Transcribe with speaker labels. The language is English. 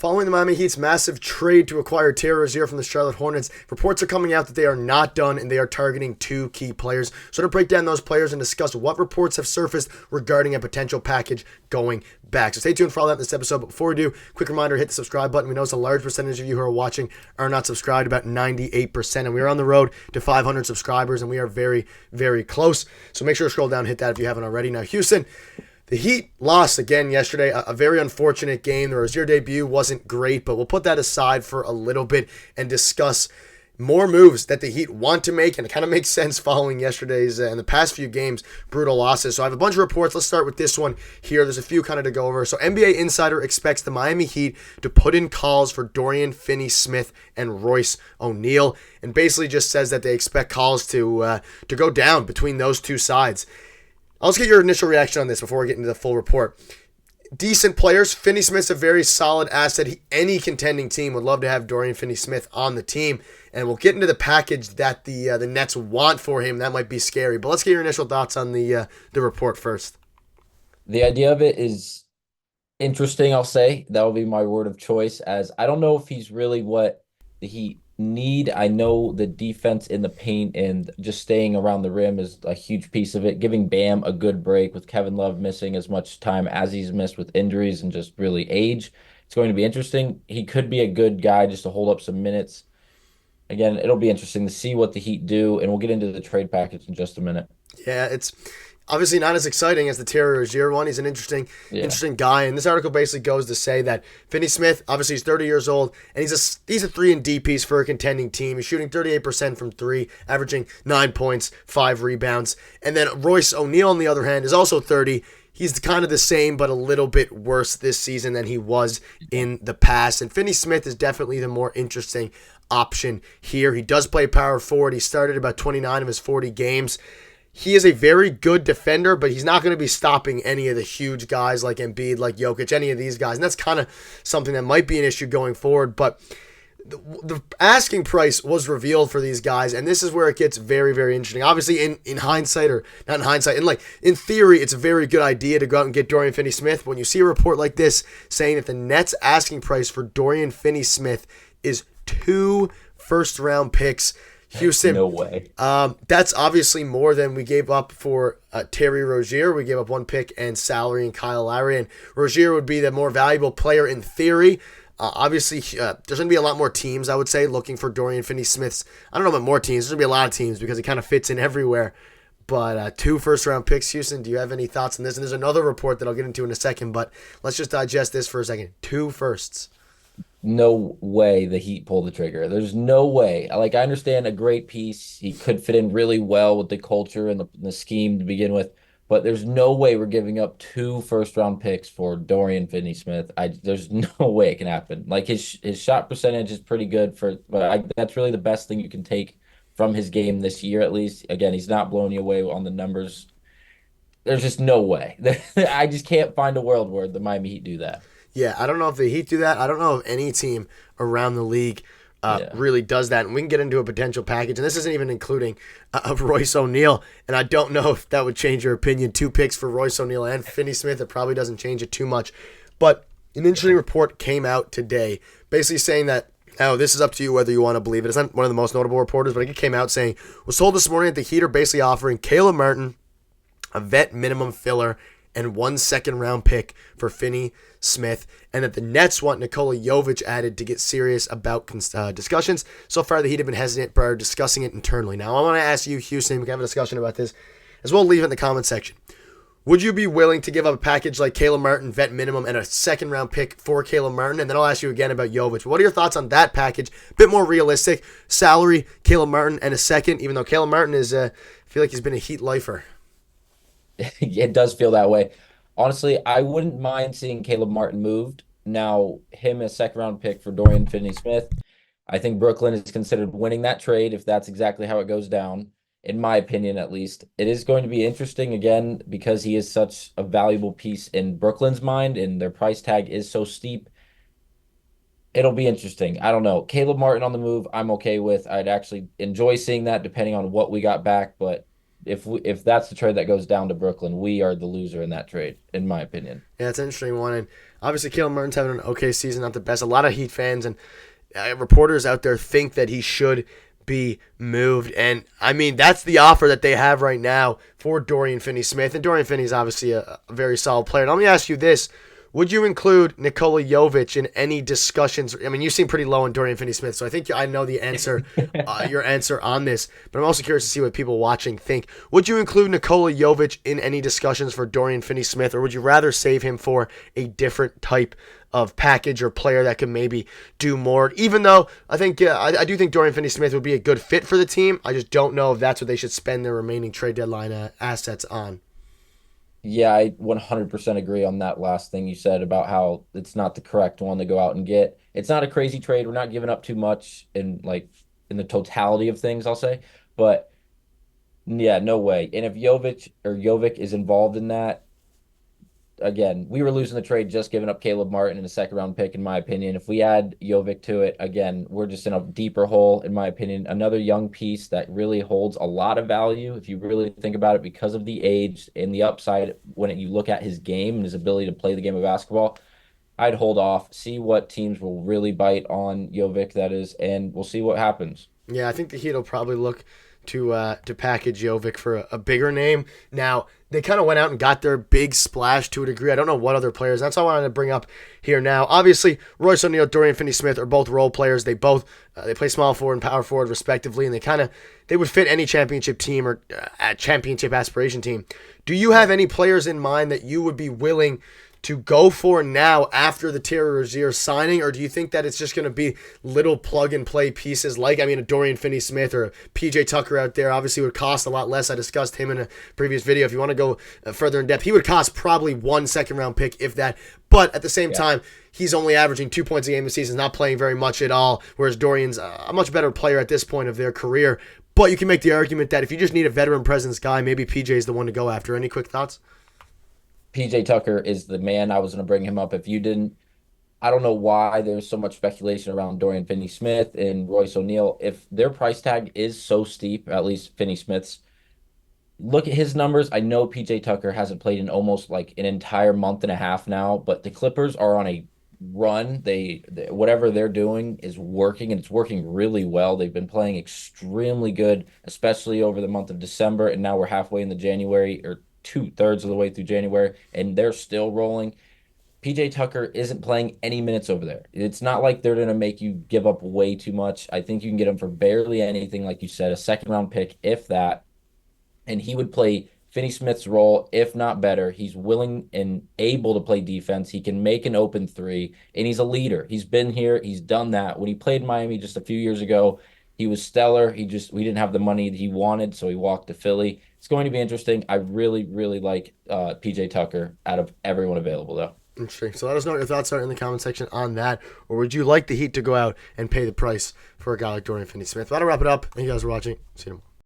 Speaker 1: Following the Miami Heat's massive trade to acquire Terry Rozier from the Charlotte Hornets, reports are coming out that they are not done and they are targeting two key players. So to break down those players and discuss what reports have surfaced regarding a potential package going back. So stay tuned for all that in this episode. But before we do, quick reminder, hit the subscribe button. We notice a large percentage of you who are watching are not subscribed, about 98%. And we are on the road to 500 subscribers, and we are very, very close. So make sure to scroll down and hit that if you haven't already. Now, Houston, the Heat lost again yesterday, a very unfortunate game. The Rozier debut wasn't great, but we'll put that aside for a little bit and discuss more moves that the Heat want to make, and it kind of makes sense following yesterday's and the past few games' brutal losses. So I have a bunch of reports. Let's start with this one here. There's a few kind of to go over. So NBA Insider expects the Miami Heat to put in calls for Dorian Finney-Smith and Royce O'Neal, and basically just says that they expect calls to go down between those two sides. I'll just get your initial reaction on this before we get into the full report. Decent players. Finney-Smith's a very solid asset. Any contending team would love to have Dorian Finney-Smith on the team. And we'll get into the package that the Nets want for him. That might be scary. But let's get your initial thoughts on the report first.
Speaker 2: The idea of it is interesting, I'll say. That will be my word of choice, as I don't know if he's really what the Heat need. I know the defense in the paint and just staying around the rim is a huge piece of it. Giving Bam a good break with Kevin Love missing as much time as he's missed with injuries and just really age. It's going to be interesting. He could be a good guy just to hold up some minutes. Again, it'll be interesting to see what the Heat do, and we'll get into the trade package in just a minute.
Speaker 1: Yeah, it's obviously not as exciting as the Terry Rozier one. He's an interesting guy. And this article basically goes to say that Finney-Smith, obviously he's 30 years old, and he's a 3-and-D piece for a contending team. He's shooting 38% from three, averaging 9 points, 5 rebounds. And then Royce O'Neal, on the other hand, is also 30. He's kind of the same, but a little bit worse this season than he was in the past. And Finney-Smith is definitely the more interesting option here. He does play power forward. He started about 29 of his 40 games. He is a very good defender, but he's not going to be stopping any of the huge guys like Embiid, like Jokic, any of these guys. And that's kind of something that might be an issue going forward. But the asking price was revealed for these guys, and this is where it gets very, very interesting. Obviously, in hindsight, or not in hindsight, in theory, it's a very good idea to go out and get Dorian Finney-Smith. But when you see a report like this saying that the Nets asking price for Dorian Finney-Smith is 2 first-round picks, Houston,
Speaker 2: no way.
Speaker 1: That's obviously more than we gave up for Terry Rozier. We gave up 1 pick and salary and Kyle Lowry, and Rozier would be the more valuable player in theory. Obviously, there's going to be a lot more teams, I would say, looking for Dorian Finney-Smith's. I don't know about more teams. There's going to be a lot of teams because he kind of fits in everywhere. But 2 first-round picks, Houston, do you have any thoughts on this? And there's another report that I'll get into in a second, but let's just digest this for a second. 2 firsts.
Speaker 2: No way the Heat pull the trigger. There's no way. Like, I understand a great piece. He could fit in really well with the culture and the scheme to begin with, but there's no way we're giving up 2 first-round picks for Dorian Finney-Smith. There's no way it can happen. Like, his shot percentage is pretty good that's really the best thing you can take from his game this year, at least. Again, he's not blowing you away on the numbers. There's just no way. I just can't find a world where the Miami Heat do that.
Speaker 1: Yeah, I don't know if the Heat do that. I don't know if any team around the league really does that. And we can get into a potential package. And this isn't even including Royce O'Neal. And I don't know if that would change your opinion. 2 picks for Royce O'Neal and Finney-Smith. It probably doesn't change it too much. But an interesting report came out today basically saying that, this is up to you whether you want to believe it. It's not one of the most notable reporters, but it came out saying, was told this morning that the Heat are basically offering Caleb Martin, a vet minimum filler, and 1 second-round pick for Finney-Smith, and that the Nets want Nikola Jovic added to get serious about discussions. So far, the Heat have been hesitant prior discussing it internally. Now, I want to ask you, Houston, we can have a discussion about this, as well. Leave it in the comment section. Would you be willing to give up a package like Caleb Martin, vet minimum, and a second-round pick for Caleb Martin? And then I'll ask you again about Jovic. What are your thoughts on that package? A bit more realistic. Salary, Caleb Martin, and a second, even though Caleb Martin is, I feel like he's been a Heat lifer.
Speaker 2: It does feel that way. Honestly, I wouldn't mind seeing Caleb Martin moved. Now, him a second-round pick for Dorian Finney-Smith. I think Brooklyn is considered winning that trade if that's exactly how it goes down, in my opinion at least. It is going to be interesting, again, because he is such a valuable piece in Brooklyn's mind, and their price tag is so steep. It'll be interesting. I don't know. Caleb Martin on the move, I'm okay with. I'd actually enjoy seeing that depending on what we got back, but if that's the trade that goes down to Brooklyn, we are the loser in that trade, in my opinion.
Speaker 1: Yeah, it's an interesting one. And obviously, Caleb Martin's having an okay season, not the best. A lot of Heat fans and reporters out there think that he should be moved. And, I mean, that's the offer that they have right now for Dorian Finney-Smith. And Dorian Finney's obviously a very solid player. And let me ask you this. Would you include Nikola Jovic in any discussions? I mean, you seem pretty low on Dorian Finney-Smith, so I think I know the answer, your answer on this. But I'm also curious to see what people watching think. Would you include Nikola Jovic in any discussions for Dorian Finney-Smith, or would you rather save him for a different type of package or player that could maybe do more? Even though I think I do think Dorian Finney-Smith would be a good fit for the team, I just don't know if that's what they should spend their remaining trade deadline assets on.
Speaker 2: Yeah, I 100% agree on that last thing you said about how it's not the correct one to go out and get. It's not a crazy trade. We're not giving up too much in the totality of things, I'll say. But yeah, no way. And if Jovic is involved in that, again, we were losing the trade just giving up Caleb Martin in a second round pick, in my opinion. If we add Jovic to it, again, we're just in a deeper hole, in my opinion. Another young piece that really holds a lot of value, if you really think about it, because of the age and the upside when you look at his game and his ability to play the game of basketball. I'd hold off, see what teams will really bite on Jovic, that is, and we'll see what happens.
Speaker 1: Yeah, I think the Heat will probably look to package Jovic for a bigger name. Now, they kind of went out and got their big splash to a degree. I don't know what other players. That's all I wanted to bring up here now. Obviously, Royce O'Neal, Dorian Finney-Smith are both role players. They both they play small forward and power forward respectively, and they would fit any championship team or championship aspiration team. Do you have any players in mind that you would be willing to go for now after the Terry Rozier signing, or do you think that it's just going to be little plug-and-play pieces like, I mean, a Dorian Finney-Smith or a PJ Tucker out there? Obviously, would cost a lot less. I discussed him in a previous video. If you want to go further in depth, he would cost probably 1 second-round pick, if that. But at the same time, he's only averaging 2 points a game this season, not playing very much at all, whereas Dorian's a much better player at this point of their career. But you can make the argument that if you just need a veteran presence guy, maybe PJ is the one to go after. Any quick thoughts?
Speaker 2: PJ Tucker is the man. I was going to bring him up. If you didn't, I don't know why there's so much speculation around Dorian Finney-Smith and Royce O'Neal. If their price tag is so steep, at least Finney-Smith's, look at his numbers. I know PJ Tucker hasn't played in almost like an entire month and a half now, but the Clippers are on a run. They whatever they're doing is working, and it's working really well. They've been playing extremely good, especially over the month of December, and now we're halfway in the January, or two-thirds of the way through January, and they're still rolling. PJ Tucker isn't playing any minutes over there. It's not like they're going to make you give up way too much. I think you can get him for barely anything, like you said, a second round pick, if that. And he would play Finney-Smith's role, if not better. He's willing and able to play defense. He can make an open three, and he's a leader. He's been here. He's done that. When he played Miami just a few years ago, he was stellar. We didn't have the money that he wanted, so he walked to Philly. It's going to be interesting. I really, really like PJ Tucker out of everyone available, though.
Speaker 1: Interesting. So let us know what your thoughts are in the comment section on that. Or would you like the Heat to go out and pay the price for a guy like Dorian Finney-Smith? That'll wrap it up. Thank you guys for watching. See you tomorrow.